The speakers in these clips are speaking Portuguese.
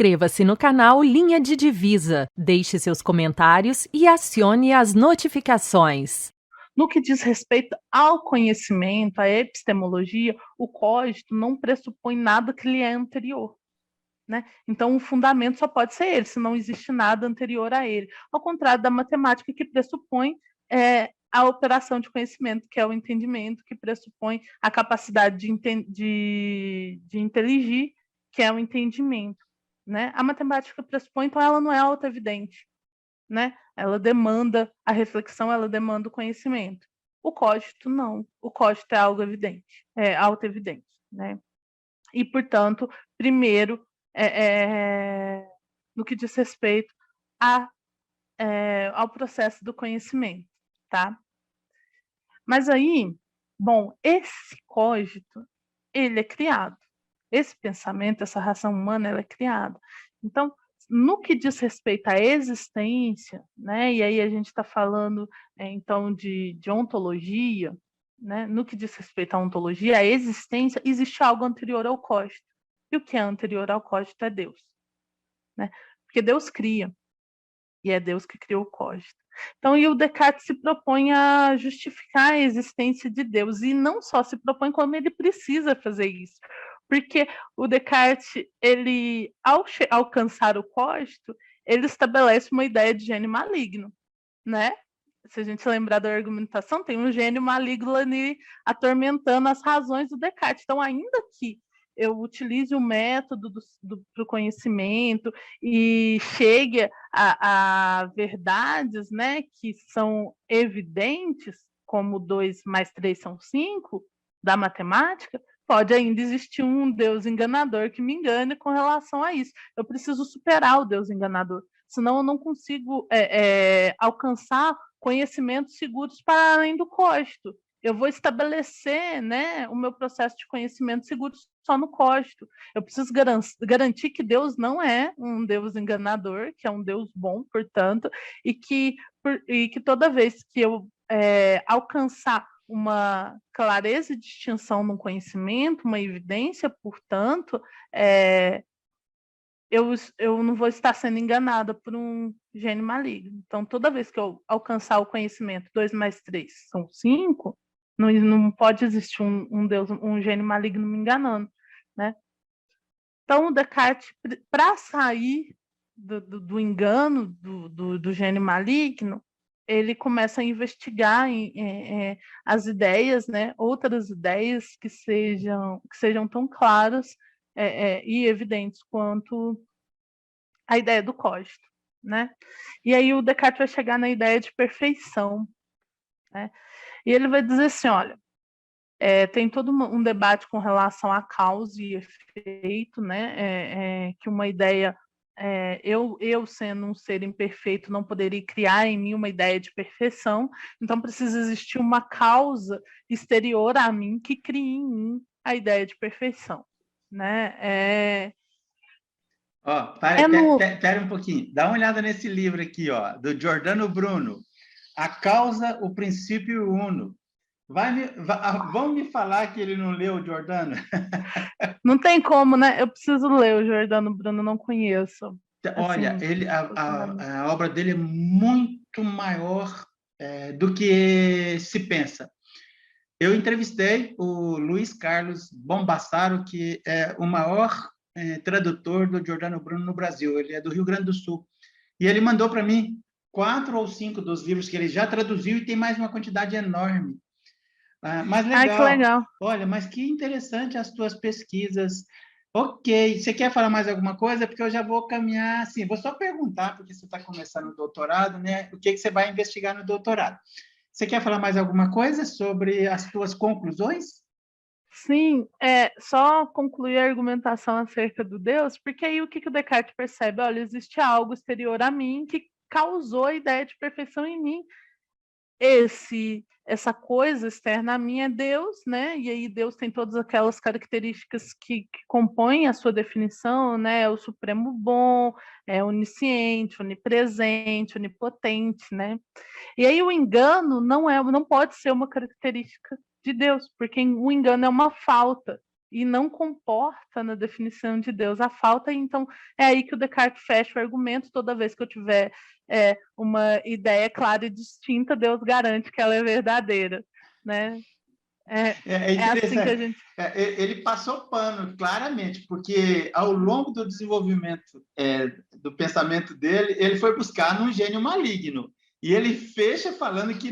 Inscreva-se no canal Linha de Divisa, deixe seus comentários e acione as notificações. No que diz respeito ao conhecimento, à epistemologia, o cogito não pressupõe nada que lhe é anterior, né? Então, o fundamento só pode ser ele, se não existe nada anterior a ele. Ao contrário da matemática, que pressupõe a operação de conhecimento, que é o entendimento, que pressupõe a capacidade de inteligir, que é o entendimento, né? A matemática pressupõe, então, ela não é autoevidente, né? Ela demanda a reflexão, ela demanda o conhecimento. O cogito não. O cogito é algo evidente, é autoevidente, né? E, portanto, primeiro, no que diz respeito ao processo do conhecimento, tá? Mas aí, bom, esse cogito, ele é criado. Esse pensamento, essa ração humana, ela é criada. Então, no que diz respeito à existência, né, e aí a gente está falando, então, de ontologia, né, no que diz respeito à ontologia, à existência, existe algo anterior ao cogito. E o que é anterior ao cogito é Deus, né? Porque Deus cria, e é Deus que criou o cogito. Então, e o Descartes se propõe a justificar a existência de Deus, e não só se propõe, como ele precisa fazer isso. Porque o Descartes, ele, ao alcançar o cogito, ele estabelece uma ideia de gênio maligno, né? Se a gente lembrar da argumentação, tem um gênio maligno ali atormentando as razões do Descartes. Então, ainda que eu utilize o método do conhecimento e chegue a verdades, né, que são evidentes, como 2 mais 3 são 5, da matemática, pode ainda existir um Deus enganador que me engane com relação a isso. Eu preciso superar o Deus enganador, senão eu não consigo alcançar conhecimentos seguros para além do cogito. Eu vou estabelecer, né, o meu processo de conhecimento seguro só no cogito. Eu preciso garantir que Deus não é um Deus enganador, que é um Deus bom, portanto, e que toda vez que eu alcançar uma clareza e distinção no conhecimento, uma evidência, portanto, eu não vou estar sendo enganada por um gênio maligno. Então, toda vez que eu alcançar o conhecimento, 2 mais 3 são 5, não pode existir um Deus, um gênio maligno me enganando, né? Então, o Descartes, para sair do engano do gênio maligno, ele começa a investigar as ideias, né? Outras ideias que sejam tão claras e evidentes quanto a ideia do cogito, né? E aí o Descartes vai chegar na ideia de perfeição, né? E ele vai dizer assim, olha, tem todo um debate com relação a causa e efeito, né? Que uma ideia, eu sendo um ser imperfeito, não poderia criar em mim uma ideia de perfeição, então precisa existir uma causa exterior a mim que crie em mim a ideia de perfeição, né? Pera um pouquinho, dá uma olhada nesse livro aqui, ó, do Giordano Bruno, A Causa, o Princípio e o Uno. Vão me falar que ele não leu o Giordano? Não tem como, né? Eu preciso ler o Giordano Bruno, não conheço. Olha, a obra dele é muito maior do que se pensa. Eu entrevistei o Luiz Carlos Bombassaro, que é o maior tradutor do Giordano Bruno no Brasil. Ele é do Rio Grande do Sul. E ele mandou para mim 4 ou 5 dos livros que ele já traduziu e tem mais uma quantidade enorme. Mas legal. Que legal. Olha, mas que interessante as tuas pesquisas. Ok, você quer falar mais alguma coisa? Porque eu já vou caminhar, assim, vou só perguntar, porque você está começando o doutorado, né? O que você vai investigar no doutorado? Você quer falar mais alguma coisa sobre as tuas conclusões? Sim, só concluir a argumentação acerca do Deus, porque aí o que o Descartes percebe? Olha, existe algo exterior a mim que causou a ideia de perfeição em mim. Essa coisa externa a mim é Deus, né? E aí Deus tem todas aquelas características que compõem a sua definição, né? É o supremo bom, é onisciente, onipresente, onipotente, né? E aí o engano não pode ser uma característica de Deus, porque o engano é uma falta. e não comporta na definição de Deus a falta. Então, é aí que o Descartes fecha o argumento. Toda vez que eu tiver uma ideia clara e distinta, Deus garante que ela é verdadeira, né? É assim que a interessante. gente... Ele passou pano, claramente, porque ao longo do desenvolvimento do pensamento dele, ele foi buscar num gênio maligno. E ele fecha falando que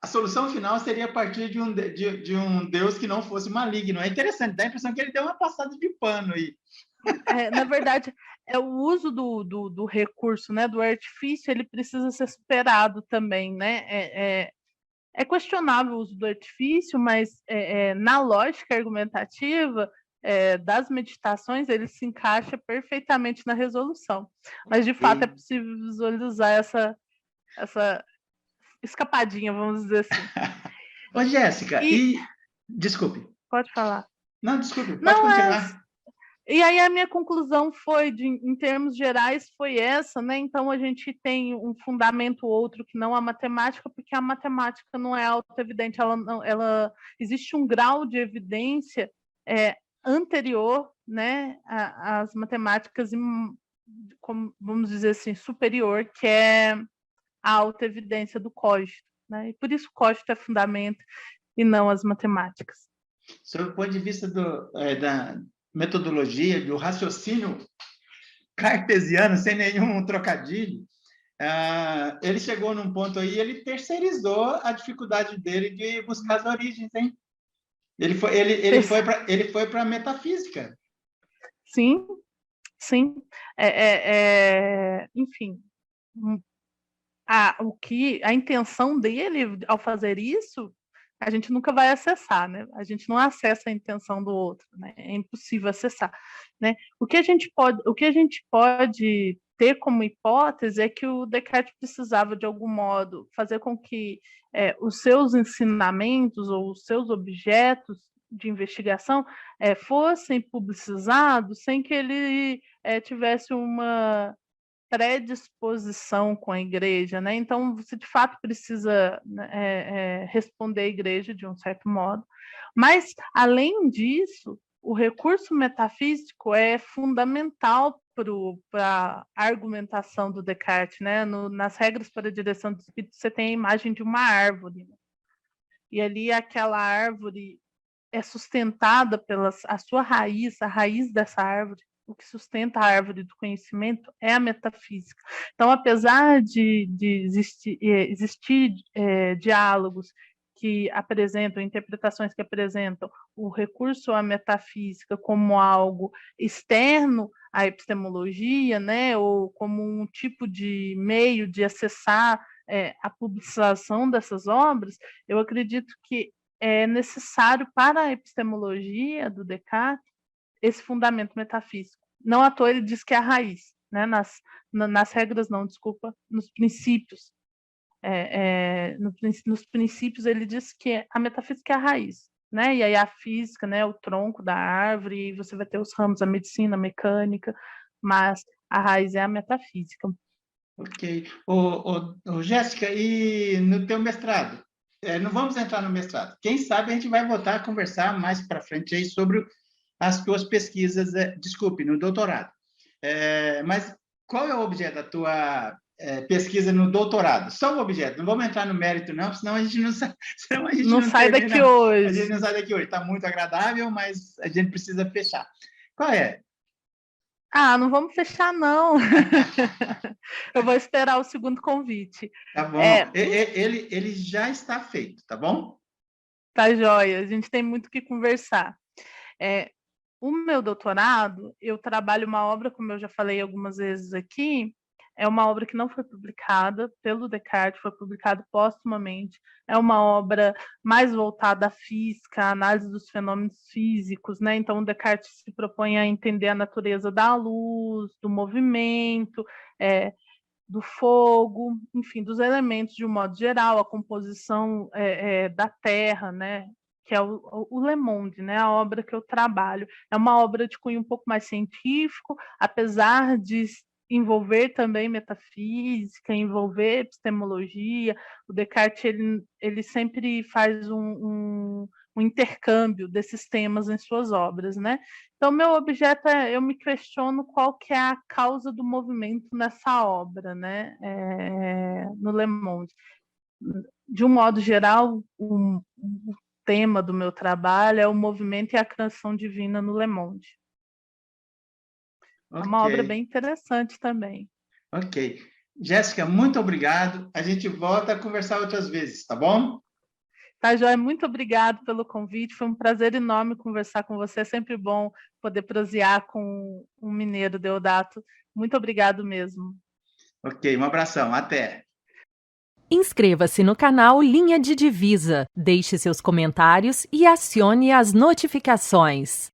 a solução final seria a partir de um Deus que não fosse maligno. É interessante, dá a impressão que ele deu uma passada de pano aí. Na verdade, o uso do recurso, né, do artifício, ele precisa ser superado também, né? É questionável o uso do artifício, mas na lógica argumentativa das meditações, ele se encaixa perfeitamente na resolução. Mas, de fato, é possível visualizar essa escapadinha, vamos dizer assim. Ô, Jéssica, desculpe. Pode falar. Não, desculpe, pode continuar. E aí a minha conclusão foi, em termos gerais, foi essa, né? Então a gente tem um fundamento outro que não a matemática, porque a matemática não é auto-evidente, existe um grau de evidência anterior, né, às matemáticas, como, vamos dizer assim, superior, que é a auto-evidência do cogito, né? E por isso o cogito é fundamento e não as matemáticas. Sob o ponto de vista da metodologia, do raciocínio cartesiano, sem nenhum trocadilho, ele chegou num ponto aí, ele terceirizou a dificuldade dele de buscar as origens, hein? Ele foi para a metafísica. Sim. Enfim, a intenção dele ao fazer isso, a gente nunca vai acessar, né? A gente não acessa a intenção do outro, né? É impossível acessar, né? O que a gente pode ter como hipótese é que o Descartes precisava, de algum modo, fazer com que os seus ensinamentos ou os seus objetos de investigação fossem publicizados sem que ele tivesse uma predisposição com a igreja, né? Então, você de fato precisa responder à igreja de um certo modo. Mas, além disso, o recurso metafísico é fundamental para a argumentação do Descartes, né? Nas regras para a direção do espírito, você tem a imagem de uma árvore, né? E ali aquela árvore é sustentada pela a sua raiz, a raiz dessa árvore. O que sustenta a árvore do conhecimento é a metafísica. Então, apesar de existir diálogos que apresentam, interpretações que apresentam o recurso à metafísica como algo externo à epistemologia, né, ou como um tipo de meio de acessar a publicação dessas obras, eu acredito que é necessário para a epistemologia do Descartes esse fundamento metafísico. Não à toa ele diz que é a raiz, né? Nas regras não, desculpa, nos princípios. Nos princípios ele diz que a metafísica é a raiz, né? E aí a física, né, o tronco da árvore, e você vai ter os ramos, a medicina, a mecânica, mas a raiz é a metafísica. Ok. Jéssica, e no teu mestrado? Não vamos entrar no mestrado. Quem sabe a gente vai voltar a conversar mais para frente aí sobre as tuas pesquisas, desculpe, no doutorado. Mas qual é o objeto da tua pesquisa no doutorado? Só o objeto, não vamos entrar no mérito não, senão a gente não sai, não sai daqui hoje. A gente não sai daqui hoje, está muito agradável, mas a gente precisa fechar. Qual é? Não vamos fechar, não. Eu vou esperar o segundo convite. Tá bom. Ele já está feito, tá bom? Tá joia. A gente tem muito o que conversar. O meu doutorado, eu trabalho uma obra, como eu já falei algumas vezes aqui, é uma obra que não foi publicada pelo Descartes, foi publicada póstumamente. É uma obra mais voltada à física, à análise dos fenômenos físicos, né? Então, o Descartes se propõe a entender a natureza da luz, do movimento, do fogo, enfim, dos elementos de um modo geral, a composição da Terra, né? Que é o Le Monde, né? A obra que eu trabalho. É uma obra de cunho um pouco mais científico, apesar de envolver também metafísica, envolver epistemologia. O Descartes ele sempre faz um intercâmbio desses temas em suas obras, né? Então, meu objeto eu me questiono qual que é a causa do movimento nessa obra, né? No Le Monde. De um modo geral, o tema do meu trabalho é o movimento e a criação divina no Le Monde. É uma obra bem interessante também. Ok. Jéssica, muito obrigado. A gente volta a conversar outras vezes, tá bom? Tá, Joia, muito obrigado pelo convite. Foi um prazer enorme conversar com você. É sempre bom poder prosear com um mineiro, Deodato. Muito obrigado mesmo. Ok, um abração. Até. Inscreva-se no canal Linha de Divisa, deixe seus comentários e acione as notificações.